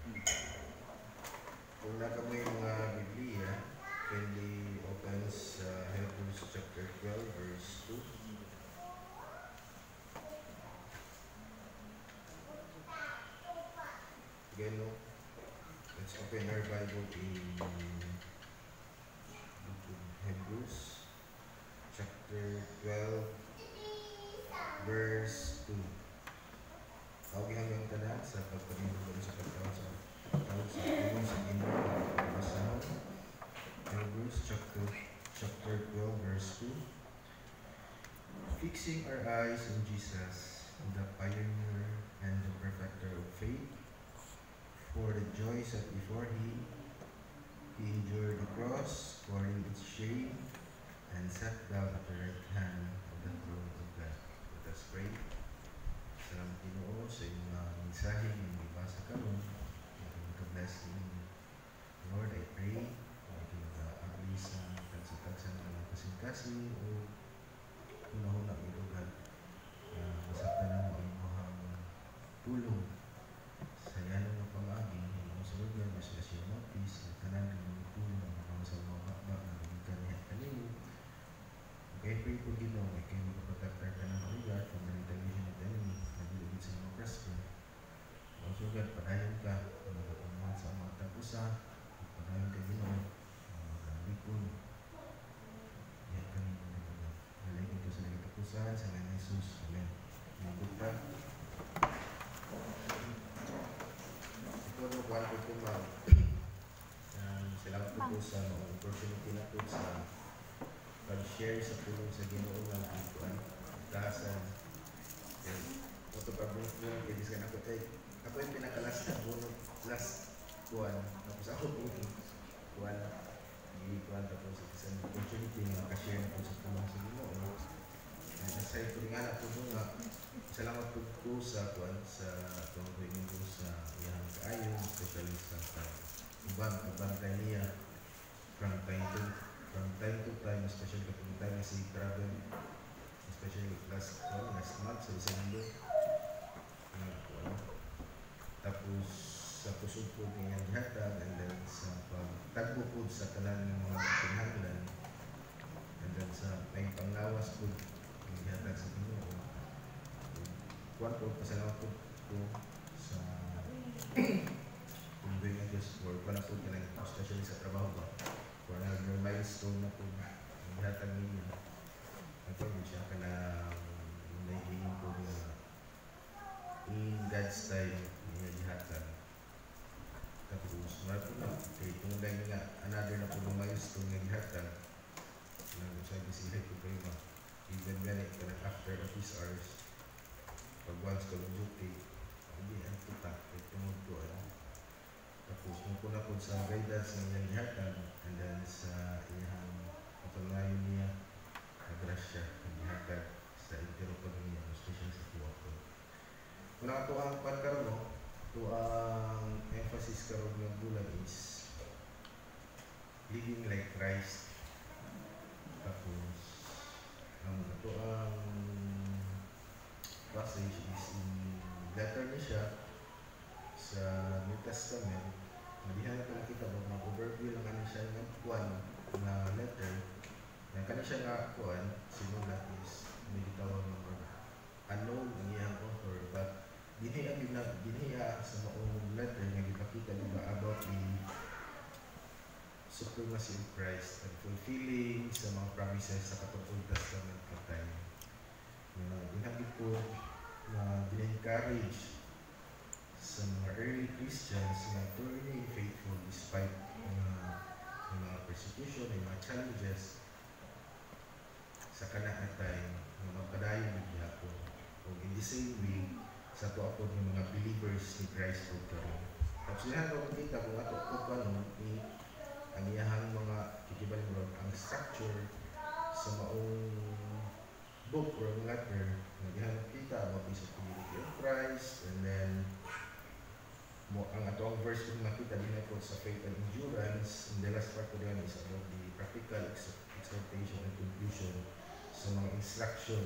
Kung naka mo yung mga Biblia, kindly open sa Hebrews chapter 12, verse 2. Again, no? Let's open our Bible in Hebrews chapter 12, verse 2. Tawag hanggang tanan sa pagpanimulan sa pagtawag sa tulong sa Ginoo at pagbasahan. Hebrews chapter 12, verse 2. Fixing our eyes on Jesus, the pioneer and the perfecter of faith, for the joy set before him, he endured the cross, scorning its shame, and sat down at the right hand of the throne of God. Let us pray. Salamat Ginoo sa iyong mensahe ng ibasa karon. Mag-bless ninyo. Lord, I pray mag-abli sa tagsatagsan ng mga kasing-kasing o hunahuna ilugan masaktan na mo ang mahang tulong sa yanong ng pag-agi ng sa lugar na sa siya notice at tanan ng tulong ng mga sa mga bakbak na nagikan niya kanino. Okay, pray po Ginoo, ay kayo magpapataktar ka ng lugar from the retaliation of the enemy na bilibid sa mga presko. Ang sugat, padayon ka mga sa mga tapusa, padayon ka Ginoo, mga likod, yan kanino na mga nalagin ko sa nagtapusan sa mga Jesus. Amen. Mga ka. Ito no, kuhan ko kumag salamat po sa mga opportunity na po sa pag-share sa tulong sa Ginoo ng kuhan tasan ito pag-bunod kaya diskan ako ako yung pinakalas na bunod last kuhan tapos ako po kuhan i-kuhan tapos isang opportunity na makashare na po sa tulong sa Ginoo aside po nga na po nga salamat po sa kuhan sa tungkol nito sa iyang kaayon especially sa ibang niya from time to time, especially kapag tayo na si travel, especially last month sa isang mundo. Tapos sa pusod po niya hatag, and then sa pagtagbo po sa tanan ng mga pinaglan, and then sa may panglawas po yung hatag sa Ginoo. Kuwan po, pasalamat po sa kung doon yung Diyos for wala po ka lang, especially sa trabaho ba. Kung yung milestone na po ang hatag ninyo, nagpagod siya ka na nahihingin po na in God's time niya dihatag. Tapos, wala po na. Okay, kung dahil nga, another na po ng milestone nga dihatag, nag-sabi sila po kayo ba, even when it ka after office hours, pag once ka duty, hindi, ang puta, tungod po, tapos kung na po sa guidance ng iyang dihatag, and then sa iyang patunayan niya na grasya ng dihatag sa interopag niya, especially sa tuwako. Kung ito ang pankaroon, ito ang emphasis karoon ng bulan is living like Christ. Tapos ito ang passage is in letter niya siya sa New Testament. Madihan ko nakita ba mga overview lang ano siya ng kuwan na letter na kanya siya nga kuwan sinulat is may gitawag ng unknown ang iyang author but dinhiya sa maong letter nga gipakita diba about the supremacy of Christ and fulfilling sa mga promises sa katong Old Testament katay. Dinhagit po na din-encourage sa mga early Christians na to remain faithful despite mga persecution, mga challenges sa kanakatay ng magpadayon ng gihapon. O in the same way, sa tuapod ng mga believers ni Christ po karon. Tapos yan ko kita kung ato po paano ang iyahang mga kikibalin ang structure sa maong book or letter na iyahang kita about the superiority of Christ, and then ang atong verse kung nakita din po sa faith and endurance, and the last part ko din is about the practical exhortation and conclusion sa mga instruction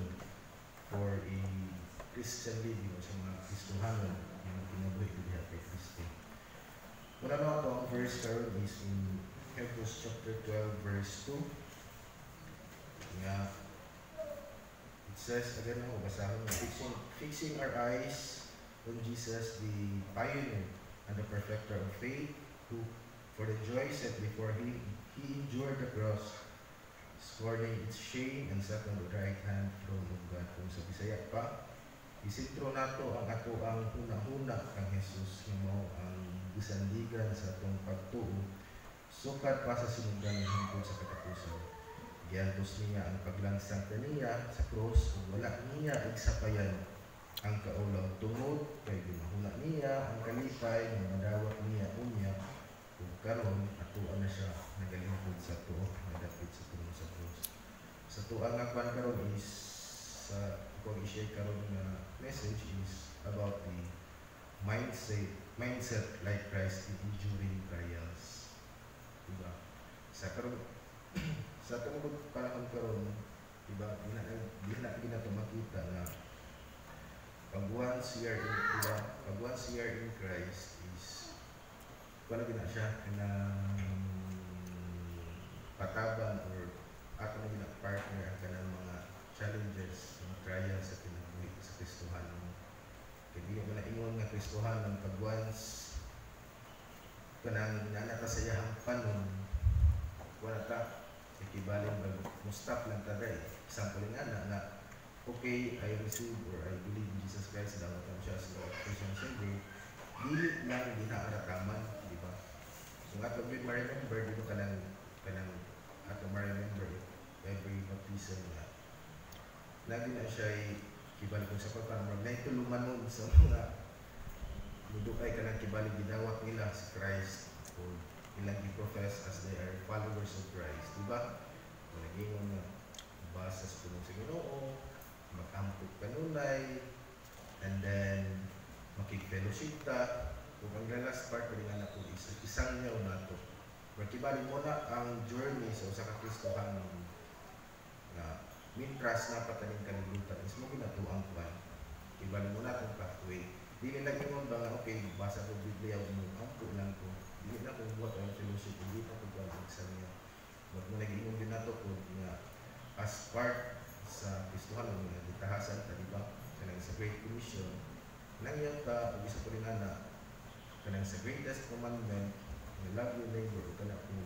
for a Christian living o sa mga Kristohanon yung kinabuhi ko diha kay Kristo. Muna na ito, ang verse karon is in Hebrews chapter 12 verse 2. Nga, it says, again ako, basahin mo, fixing our eyes on Jesus, the pioneer and the perfecter of faith, who, for the joy set before him, he endured the cross, scorning its shame, and sat on the right hand throne of God. Kung sa Bisaya pa, isintro nato ang ato ang hunahuna kang Jesus, nga mao ang gisandigan sa atong pagtuo, sukat pa sa sinugdan hangtod sa katapusan. Giantos niya ang paglansang kaniya sa cross, ug wala niya igsapayan ang kaulaw tungod kay ginahuna niya ang kalipay nga madawat niya unya, ug karon atuan na siya nagalingkod sa tuo, nadapit sa tuo sa cross. Sa tuang nga kwan karon is sa kung i-share karon nga message is about the mindset like Christ in enduring trials. Diba? Sa karon sa tungod panahon karon, diba, di na ito makita na pag once we are in, diba, pag once we are in Christ is wala gina siya na pataban or ato na gina partner ang kanang mga challenges, mga trials sa kinabuhi sa Kristohan. Kaya di mo na ingon nga Kristohan ng pag once kanang nanakasayahang panon, wala ta ikibalin ba mo stop lang ta day. Example nga na okay, I receive or I believe in Jesus Christ, dapat ang siya sa Christian Savior, dili lang ginaarataman, di ba? So nga ito ma-remember, dito ka lang ato ma-remember every baptism nga lagi na siya kibali kung sa pagkakamag na ito lumanon sa mga mudukay ka ng kibali ginawat nila si Christ o ilang i-profess as they are followers of Christ, di ba? Kung nag-ingon nga basa sa punong sa Ginoo, mag-ampot kanunay, and then makik-fellowship ta, kung ang last part pa rin nga na po isang niya o nato. Kibali mo na ang journey sa usa ka Kristohan na mintras na pataning kalibutan is mo ginatuang kwan. Kibali mo na itong pathway. Dili lang yung ba nga, okay, basa ko Biblia mo, ampo lang ko. Dili na kung buhat ang fellowship, hindi na kung buhat ang exam niya. Ba't mo nag-inom din na ito po nga as part sa Kristohan ng mga ditahasan, diba? Kanang sa Great Commission, nangyang ka, pag-isa ko rin na, kanang sa greatest commandment, love your neighbor, o kanang kung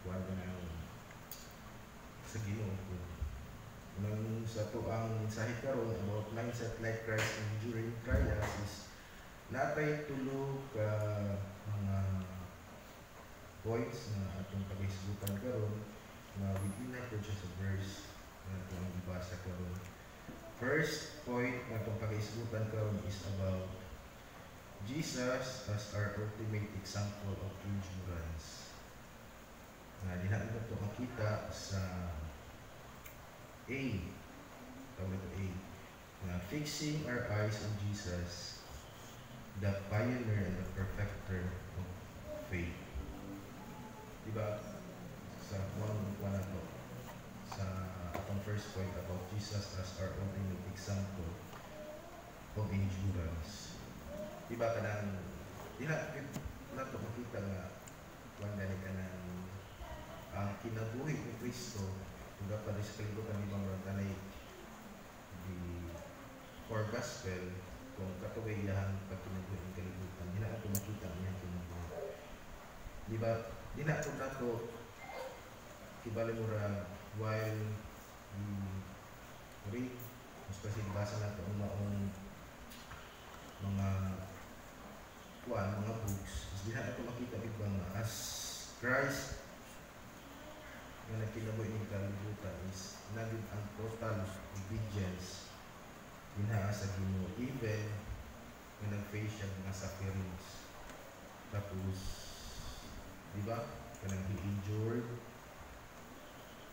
kuhan ka ng sa Ginoo ko. Nang sa ito ang mensahe karon about mindset like Christ enduring trials is natay tulog ka mga points na atong pag-isgutan karon na within na ito sa verse na ito ang ibasa karon. First point na itong pag-isgutan karon is about Jesus as our ultimate example of endurance. Dihaan ko ito makita sa A. Tawag ito A. Fixing our eyes on Jesus, the pioneer and the perfecter of faith. Diba? Sa one na to. Sa atong first point about Jesus as our ultimate example of endurance. Diba ka nang na ito makita nga wanda ni ka nang ang kinabuhi ni Kristo kung dapat sa kalibutan ni Bang Rantanay the core gospel kung katuwayahan pag kinabuhi ng kalibutan di na ito makita niya kinabuhi. Diba? Di na ito na ito kibali mo ra while read mas kasi basa na ito ang maong mga mga books. Di na ito makita diba nga as Christ na nagkinaboy ng kalibutan is naging ang total obedience ginaha sa Ginoo even na nag-face siya mga sufferings. Tapos diba kanang he-endured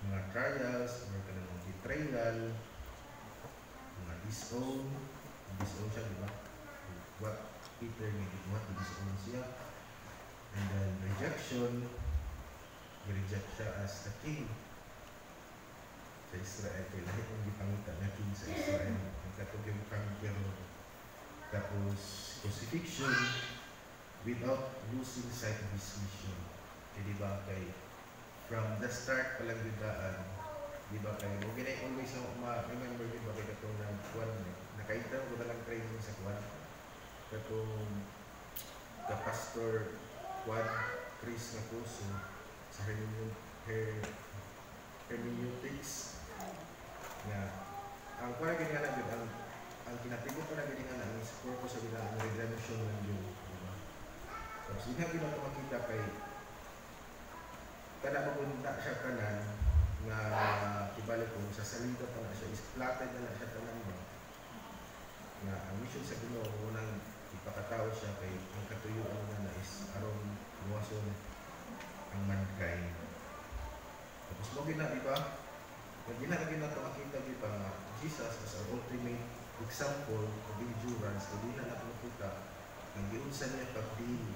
mga trials or kanang betrayal, mga disown siya, diba? What Peter what disown siya, and then rejection, i-reject siya as the king sa Israel. Kaya lahat yung gipangita na king sa Israel, ang katog yung kang pero tapos crucifixion, without losing sight of His mission. Kaya di ba kay from the start palang bidaan, di ba kay mo ginay always na ma-remember di ba kay katong kuan nakaita ko talang training sa kuan katong the pastor Juan Chris nga kurso sa hermeneutics nga ang kuan gani nga ang kinatigo pa na gani nga ang purpose sa ang redemption ng Diyos, di ba? Tapos di nga ginato makita kay kada magunta siya kanan nga ibalik ko sa salida pa na siya is platted na siya tanan ba nga ang mission sa Ginoo unang ipakatawo siya kay ang katuyuan na is aron luwason ang mankind. Tapos mo gina di ba? Pag ginato makita di ba nga Jesus as our ultimate example of endurance kung di na nakita ang giunsa niya pagdili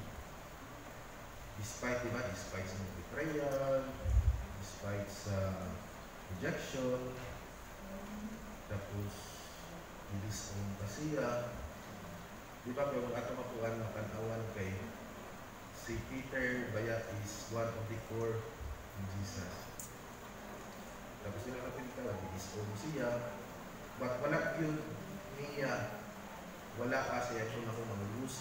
despite di ba? Despite sa betrayal, despite sa rejection, tapos didiskong pa siya. Di ba kung ato mapuan makanawan kay si Peter Bayat is one of the core of Jesus. Tapos sila kapilita, didiskong siya. But wala yun niya, wala siya kung ako mag-lose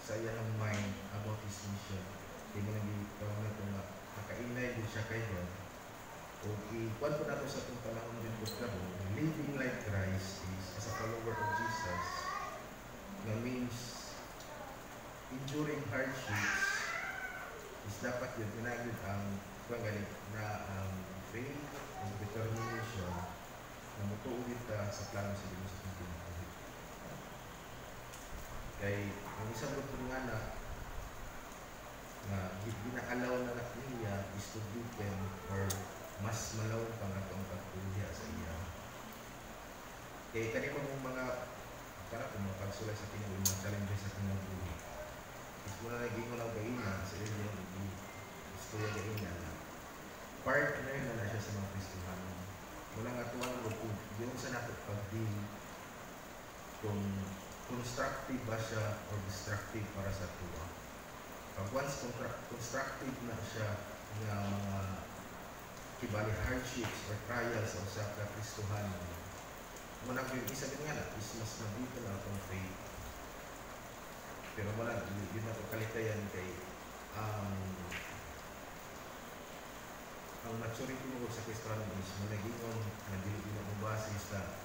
sa iyang mind about his mission. Hindi mo nagigitawag na ito nga nakainay din siya kay God. O ikuan po natin sa itong panahon din po na living like Christ is as a follower of Jesus na means enduring hardships is dapat yun pinagod ang kung galit na ang faith and determination na mutuulit ka sa plano sa Diyos sa pinagod. Kaya ang isang butong nga na ginakalaw na niya is to deepen or mas malaw pang atong pagpulya sa iya. Kaya kanina mong mga para kung mapagsulay sa Pinoy, mga challenges sa Pinoy. Is muna naging unaw kaina sa iyo yung istorya kaina na partner na siya sa mga Kristohan. Mula nga tuwan ko kung yung sa natin pag-deal kung constructive ba siya or destructive para sa tuwa. Pag once constructive na siya ng mga kibali hardships or trials o sa Kristohan, muna yung isa din nga na is mas nabito na itong faith. Pero wala, yun na itong kalitayan kay ang maturity mo sa Kristohan is malagingon na dili na mabase sa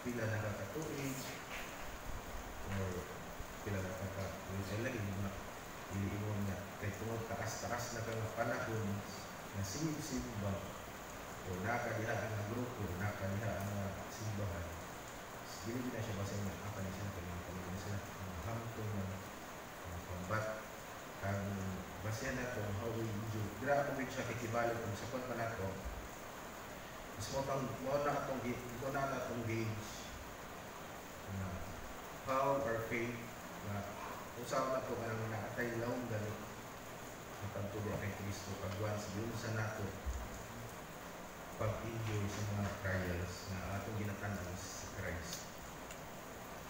pila nakakatuig or pila nakakatuig. Lagi mo iliingon niya kay tungod taas-taas na kang panahon na simba o nakadiha ang grupo, nakadiha ang simbahan. Dili na siya basa niya apa na siya kanyang pamilya sila ang hamtong ng pambat ang basa na kung how we do dira ako with siya kikibalo kung sapot pa na ito mas mo na atong gauge na how our faith na usaw na ito ang naatay laong ganit ang pagtuloy kay Kristo pag once yun sa nato pag-enjoy sa mga trials na atong ginatanan sa Christ.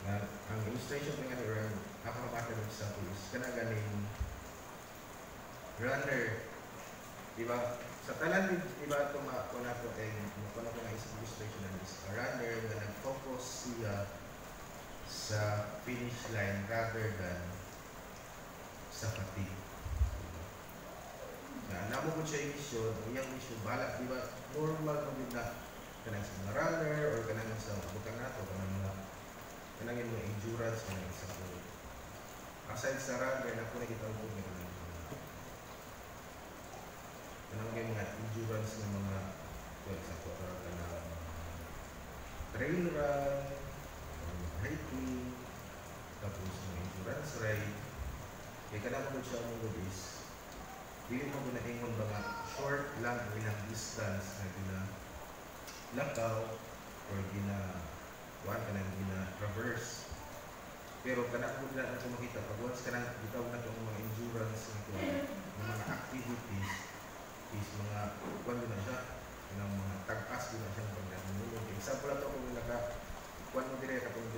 Na ang illustration nga ni Ron, ako kapatid ng example is kanaganing runner, diba? Sa talan, diba ito kung nato ay kung nato nga isang illustration na is a runner na nag-focus siya sa finish line rather than sa fatigue. Namo ko siya yung mission, iyang mission, balak, di ba, normal mo din na kanang sa mga runner or kanang sa butang nato, kanang yung endurance, kanang sa po. Aside sa runner, na po nakita ko kanang yung mga endurance ng mga, sa po, kanang trail run, hiking, tapos mga endurance ride, kaya kanang mo siya ang is hindi mo ginaingon mga short lang ilang distance na ginalakaw or ginakuan ka na gina-traverse. Pero kanak mo na ito makita, pag once ka na gitawag na itong mga endurance ng mga activities is mga kuan din na siya, ng mga tag-as din na siya ng pagdating. Example na ito kung kuan mo dire katong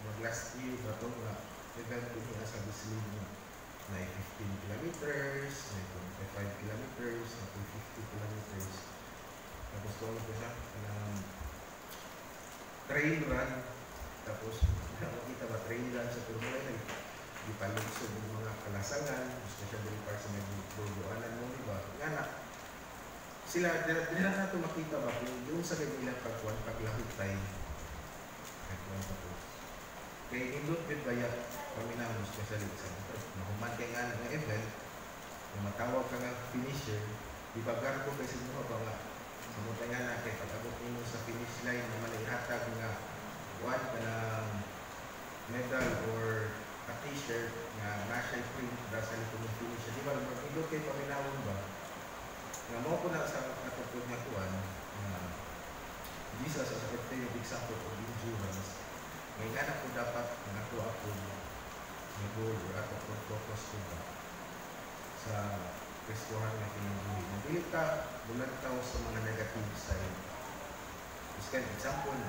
mag last year ba ito nga event ko niya sa Bislin trail run, tapos nakakita ba trail run sa Formula 1, ipalugsog ng mga kalasangan, especially para sa mga bubuanan mo, di ba? Nga na, sila, dila na ito makita ba kung yung sa kanilang paglahot tayo, kaya indot bit ba yan, paminahan mo especially sa mahuman kay nga ng event, kung matawag ka nga finisher, ibagar ko kasi mo ba nga, sa mga nga na, kaya pag-abot mo sa finish line, naman ay ihatag nga, one ka ng medal or a t-shirt nga nasa print dahil sa likod ng finisher. Di ba, indot kayo paminahon ba? Nga mo ko na sa katapod nga kuwan, Jesus as a perfect example of endurance. Ngayon nga na po dapat nakuha po ng goal or ato po focus ko ba sa Kristohan na kinubuhi. Nabilit ka, bulag ka sa mga negative side. Just kind of example,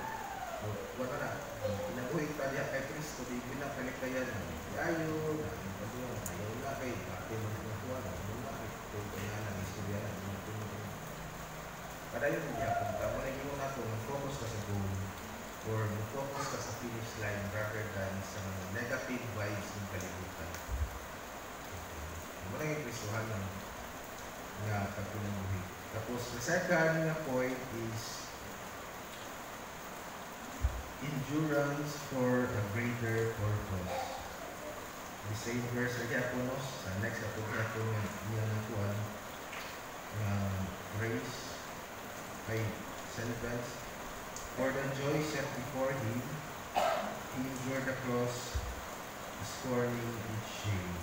wala na, kinabuhi ka diya kay Kristo, di binakalik ka yan, ayaw na kay, atin mo nakuha, ayaw na kay, kung kaya na, istorya na, kada yun niya, kung tama na yun na ito, mag-focus ka sa goal or mag-focus ka sa finish line rather than sa negative vibes ng kalibutan. Muna yung Kristohan nga pagpinabuhi. Tapos, the second na point is endurance for a greater purpose. The same verse sa Diakonos, sa next na Diakonos niya ng kuwan, grace, ay sentence, for the joy set before him, he endured the cross, scorning its shame.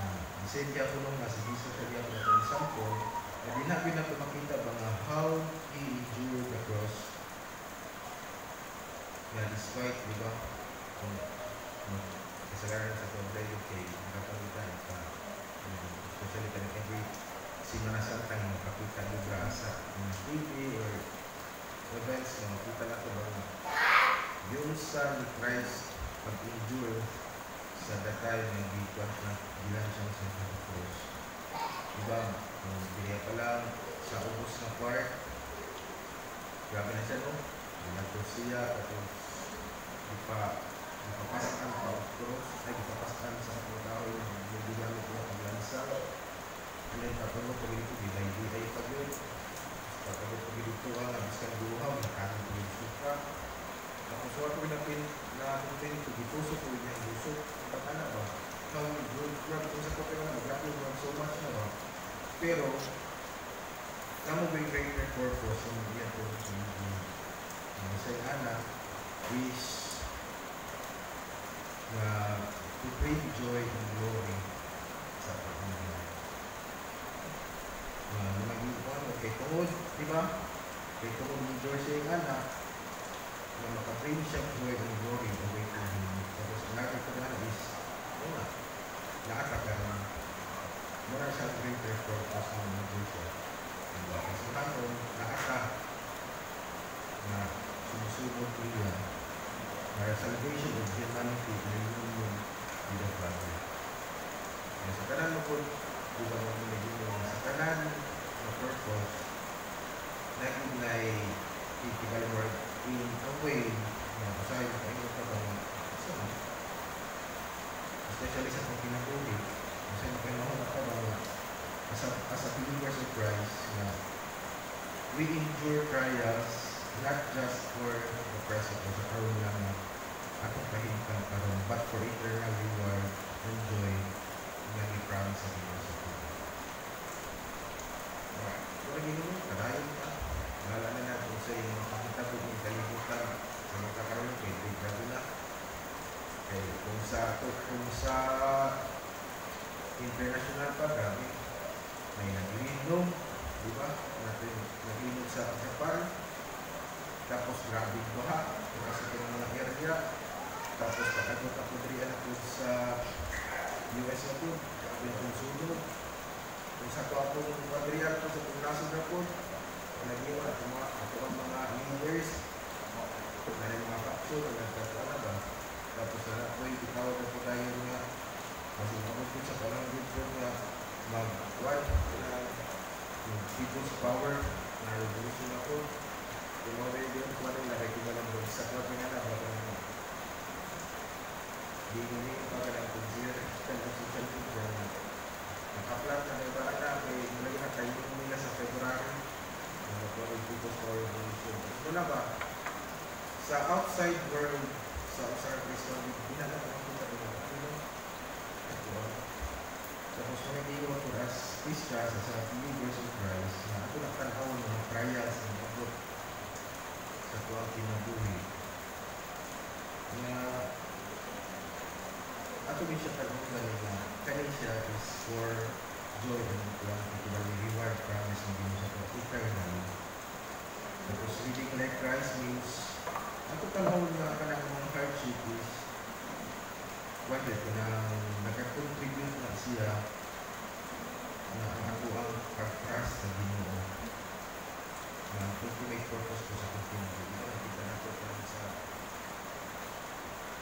The same Diakono nga, si Jesus sa Diakono sa example, na dinabi na makita ba nga how he endured the cross, na despite, di ba, kung kasalanan sa pagdayo kay nakapalitan pa, especially ka every Simana Santa yung makapita libra sa TV or events na makita na ito ba yung sa ni Christ pag-endure sa datay ng bituan na bilang siyang sa cross. Diba, kung biliya pa lang sa ubos na part, grabe na siya no? Binagto siya, tapos ipapasakan pa ang cross, ay ipapasakan sa mga tao yung ginamit niya paglansa. And then, tapos mo pag-ilito, ay pag-yun. Tapos pag-ilito ka, nabiskan buhaw, nakanin ko yung suka. Tapos wala ko na-contain ito, gipuso ko yung buso. Baka na ba? Grabe kung sa kopya na, grabe yung so much na ba? Pero, kamo ba yung greater purpose ng iyan po sa mga sa anak is na to bring joy and glory sa pagmamahal. Namagiwan o kay tungod, di ba? Kay tungod ng joy sa iyong anak na makabring siya joy and glory away from him. Tapos ang natin ko na is nakataka na muna sa greater purpose ng mga joy siya. Kasi natin, nakata na sumusubod ko yan para salvation of humanity and union with the Father. Kaya sa kanan mo po, diba mo naging sa kanan na purpose, naging na i-tigal mo in a way na basahin ka yung kabang especially sa pagkinabuhi, kasi nakinahon na kabang as a believers of Christ na we endure trials not just for the present o sa karoon lang na atong kahintang karoon, but for eternal reward and joy na i-promise sa Diyos sa Pilipinas. Kung naging mo, kadayon ka, wala na natin sa iyong pangitapog ng kalibutan sa magkakaroon kay grabe na. Okay, kung sa international pa, grabe, may nag-iinom, di ba? Nag-iinom sa Japan, tapos grabe baha, kasi ito ng mga area, tapos pagkagot ako diriyan ako sa US na po, yung sunod, kung sa akong diriyan ko sa paglasod na po, nag-iwan ako ang mga leaders, na yung mga kapsyo, nagkakala ba? Tapos na ako'y bitawag na po tayo nga, kasi ako po sa palang group nga, mag-wipe na yung people's power na revolution ako. Kung mga radio ko na rin, hindi pa ka lang consider sa social media na nakaplat na may bala na kay mulay na tayo nila sa February na pag-focus for revolution. Muna ba, sa outside world, sa Usar Cristo, binala na ang kita nila. Tapos kung hindi mo for as Christians, sa believers in Christ, na ako nakatanaw ng mga trials ng abot sa tuwang kinabuhi. Na ato din siya tanong na kanin siya is for joy and the reward promise na din siya for eternally. Tapos living like Christ means ato tanong na kanang mga hardship is whether na nag-contribute na siya na ako ang pag-trust sa Ginoo na ultimate purpose ko sa continuity. Ito nakita na ito sa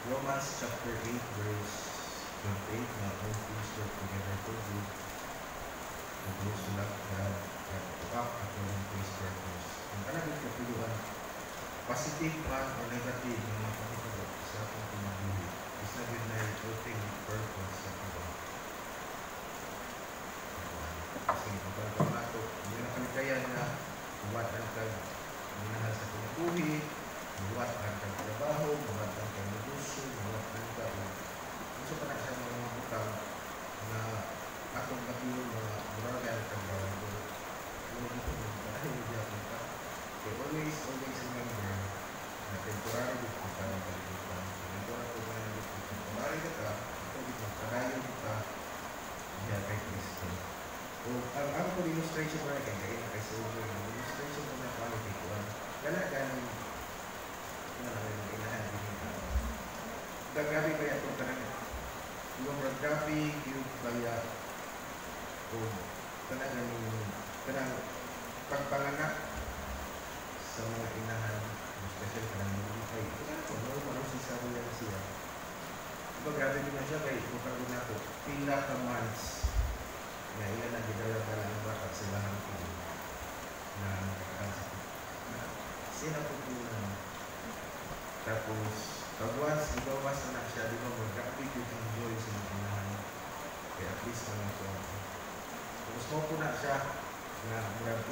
Romans chapter 8 verse 28 na all things work together for good to those who love God and to act according to His purpose. Ang talagang kapuluan, positive man or negative na mga pakitagot sa akong pinabuhi. Isa din na ultimate purpose sa iba. Kasi magkakaroon na ito, hindi na kalikayan na buwat ang minahal sa pinabuhi, buwat ang trabaho, buwat ang negosyo, buwat ang gusto pa na siya mga utang na atong matulong mga buragan ang trabaho. Ano dito mo, parang hindi ako ito. So always remember na temporary dito ka ng kalimutan. Temporary ka ka, ito dito, karayo kita, diya kay Kristo. So, ang po illustration mo na kay soldier, illustration mo na quality ko. Ganagan, inahan din ka. Gagabi ba ito ka ng yung gagabi, yung baya, o kanang pagpanganak sa mga inahan, especially kanang mulipay. Ito normal si Sabi lang siya. Diba grabe din na siya kay mukagin na ito, pila ka months na ilan na gidala-dala ang bata sa lahang ko na nakakansakit. Sinapupunan. Tapos, pag once ibawas na siya, di ba mag-rapid yung enjoy sa mga inahan. Kaya at least naman ito. Tapos mo po na siya na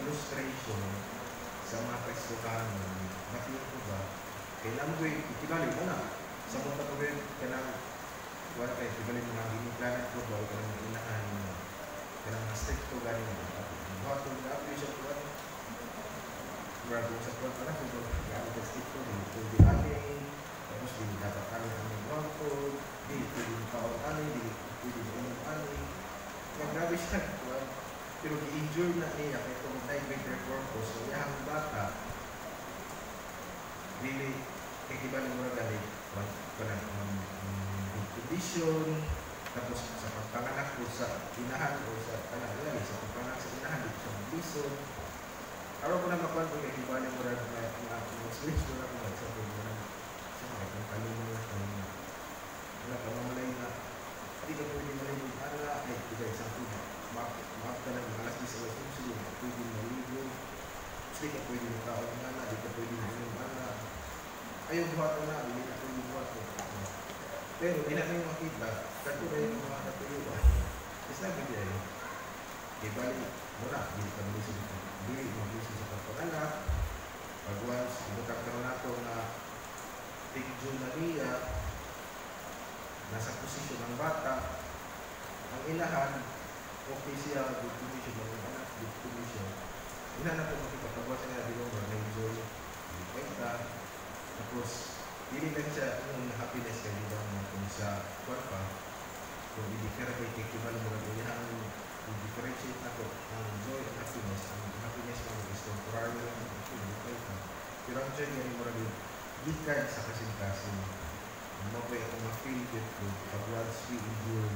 illustration sa mga Kristohan. Matiyo ko ba? Kailangan ko itibali mo na. Sa mga pagkawin ka ng wala kayo, itibali mo na iniplanan ko ba o ka ng inahan mo. Kaya mga strict ko gani mo. Buhat ko na ako siya ko. Grabe sa kuwan pa na kung gano'n ka strict ko. Kung di aking, tapos di dapat kami ang mga ko, di pwede taon ani, di pwede umong ani. Kaya grabe siya kuwan. Pero i-injure na niya kaya kung nag-greater purpose. So yung bata, really, kaya iba ng mga galing, walang good condition, tapos sa pagpanganak ko sa inahan o sa kanalali, sa pagpanganak sa inahan, dito sa magbison. Araw ko na makuhan ko kaya iba ng mga switch mo na kung sa pagpanganak. Sa mga kalino na kanina. Wala ka mamalay na, hindi ka pwede malay mo, ay, ibigay isang tuba. Maaf ka ng alas 10 alas 11, hindi ka pwede maligo. Hindi ka pwede makaon na, hindi ka pwede mainom na. Ayaw buhat na, hindi na pwede buhat ko. Pero, hindi namin makita, katulad yung mga katuluan. Is na bigay. Ibali, muna, hindi ka malisip. Hindi, malisip sa pagpanganak. Pag once, ibutak ka na ito na tigjo na niya, nasa posisyon ng bata, ang inahan, okay siya, good condition, ang anak, good condition. Inahan na ito makikapagwas niya, di ba, na-enjoy, hindi ka. Tapos, hindi lang siya yung happiness kayo ba kung sa kwarpa. Kung hindi ka rin kay kibal mo rin ang differentiate na ko ang joy and happiness. Ang happiness mo is temporary lang pero ang joy nga mo rin gikan sa kasing-kasing. Ang mabay akong ma-feel good pag once we endure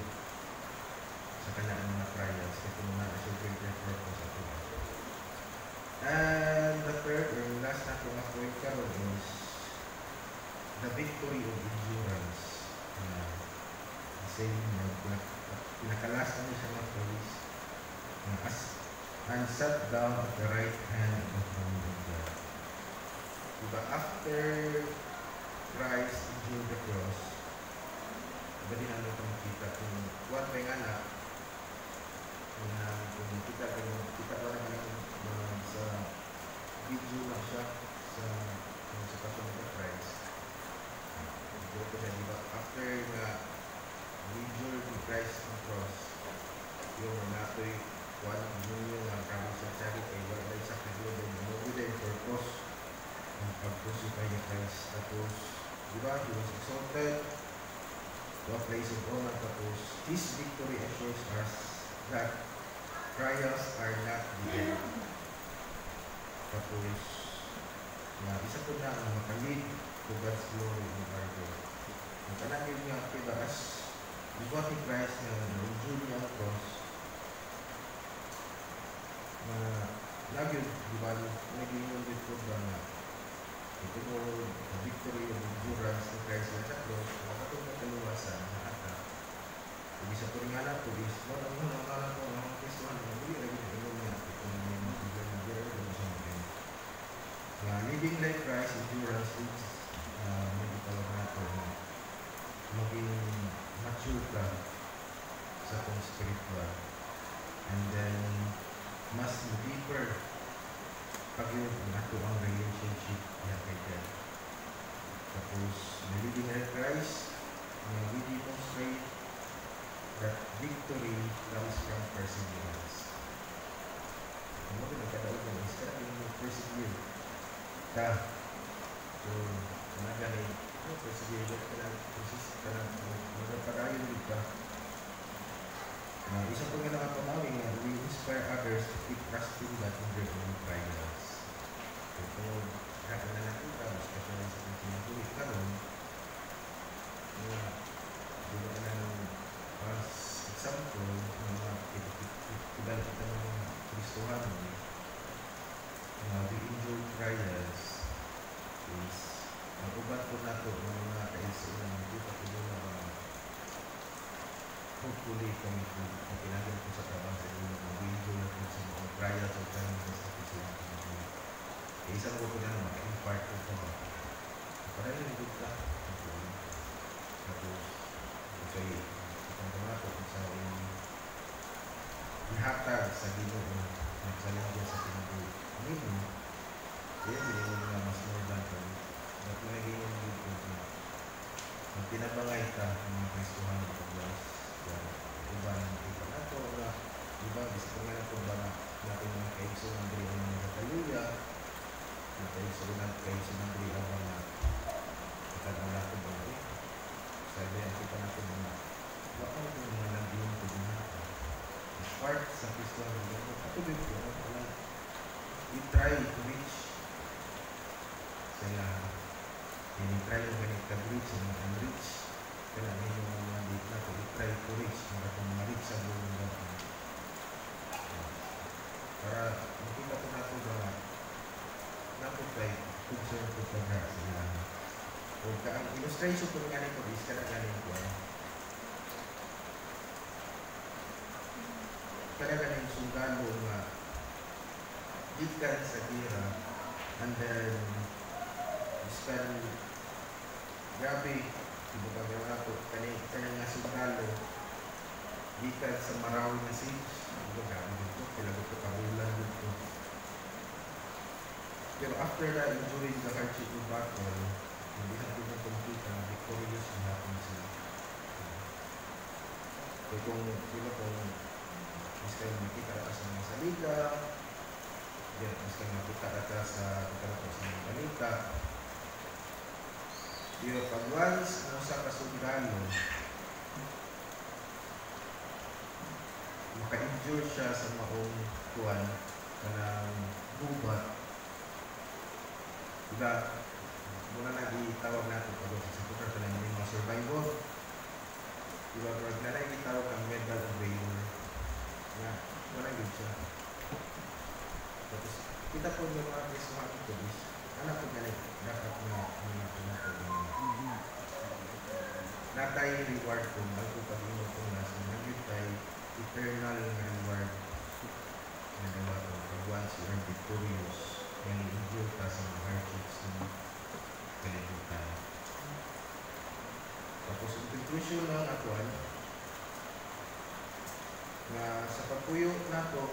sa kanaan mga trials kasi mga associated purpose at ito. And the third or last na kung point karon is the victory of endurance. Saying na pinakalas na siya ng praise and sat down at the right hand of the throne of God. Diba, after Christ endured the cross, iba din ang ito makita. Kung kuwan pa yung anak, kung kita pa naman sa video lang siya sa Passion of the Christ. Ito ko siya, diba? After nga video ni Christ on cross, yung nato'y kuwan yung kami sa charity, wala sa kagloban, yung din purpose ang pag-crucify ni Christ. Tapos, diba? He was exalted to a place of honor. Tapos, His victory assures us that trials are not the end. Tapos, isa po na ang makalid to God's glory in our God. Ang kanangin niya, diba, as before ni Christ na na-enjoy niya ang cross, na lagi, diba, naging yung dito ba na ito po, victory of endurance ni Christ na sa cross, makatong na kaluwasan na ata. Kung isa po rin nga na po, is, walang nakakala ko, ang Kristuhan, hindi lagi na ilong niya, kung may mga living like Christ, endurance, is medical na ito, maging mature ka sa itong spiritual. And then, mas deeper pag yun nato ang relationship niya kay God. Tapos, living like Christ, we demonstrate that victory comes from perseverance. Ano ba nagkadaog ng isa? Yung persevere ka. So, nagaling, persevere ka lang, magpadayon din ka. Isa po nga nakapanawin na we inspire others to keep trusting God in their own trials. Ito, kaya na nakita, especially sa ating sinatuloy karon, na dito na ng as example, ng mga kibalik kita ng mga Kristuhan, we enjoy trials is mag-ubat po nato ng mga kaisilan ng dito po yung mga hopefully kung pinagin po sa trabaho sa inyo, mag-enjoy na po sa mga trials o challenges sa kaisilan ng mga isang ko po na naman, in-part po po. Parang yung good ka. Tapos, kasi, itong mga po sa ihatag sa Ginoo, nagsalang sa Ginoo. Nino, kaya hindi mo na mas more than ka. Ba't mo naging yung dito na magpinabangay ka ng mga Kristuhan ng pagwas. Iba ng kita na ito, iba, gusto nga na ito ba natin mga kaigso ng Drio ng mga Kataluya, na kaigso ng Drio ang mga katagong natin ba na rin. Sabi ang kita natin mga wala ko mga nagdiyon ko din natin. Part sa Kristuhan ng Drio, katubig ko, we try to reach sila, try yung ganit ka-reach, yung unreach, kaya yung mga date na ito, we try to reach, mga kung ma-reach sa buong gawin. Para makita po natin ba, natin tayo, concern po pa na sila. O ang illustration po nga nito is, kaya ganin ko, kaya ganin sundalo nga, gikan sa gira, and then spend grabe ibuka nga po kanang nga sundalo gikan sa Marawi na siege grabe dito kilagot ko kabulan dito pero after that during the hardship of battle hindi natin na complete na victorious na natin sila so kung mas kayo makita ka sa mga salida mas kayo makita ka sa mga balita pero pag once ang sa kasundalo maka-endure siya sa maong kuwan kanang gubat diba muna nag-itawag natin pag sa putar ka lang yung mga survival diba pag nalagitawag ang medal of valor nga wala yun siya tapos kita po yung mga Kristuhan ito is anak po galing dapat na natay reward po bago pag-inom po nasa nagyot tayo eternal reward na gawa po pag once you are victorious and endure ka sa mga hardships ng kalibutan tapos ang conclusion ng kwan nga sa pagpuyo nato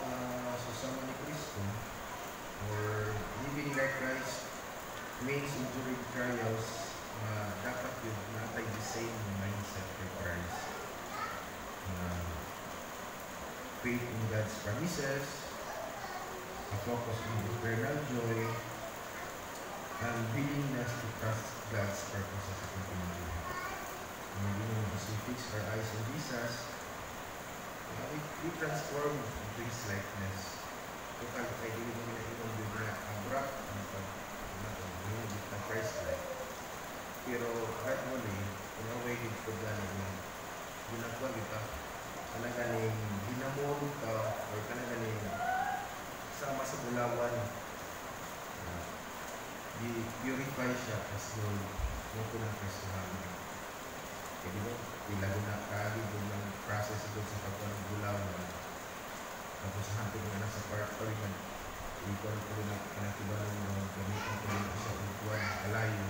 sa sama ni Kristo or living like Christ means enduring trials dapat yun natay the same mindset for Christ. Faith in God's promises, a focus on eternal joy, and willingness to trust God's purposes sa ating buhay. As we fix our eyes on Jesus, we transform into His likeness. Total kay dili mo ginainom din na abrak ang Christ-like. Pero gradually, in a way, dito galing ginagawa kita kana ganing hinamon ka or kana ganing sama sa bulawan purify siya as gold mo ko ng Kristohan. Kaya di ba, ilago na kagid ng process ito sa pagkuhan ng bulawan. Tapos hantod nga na sa part or man ikaw ko na kanakibalan ng gamitin ko rin sa pagkuhan kalayo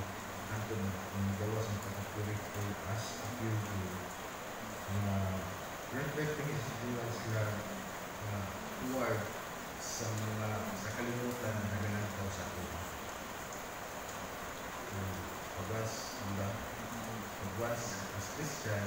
hantod ng gawas ng pagpurify as a pure gold. Reflecting His influence lang toward sa kalimutan na naganantaw sa atin. Pagwas as Christian,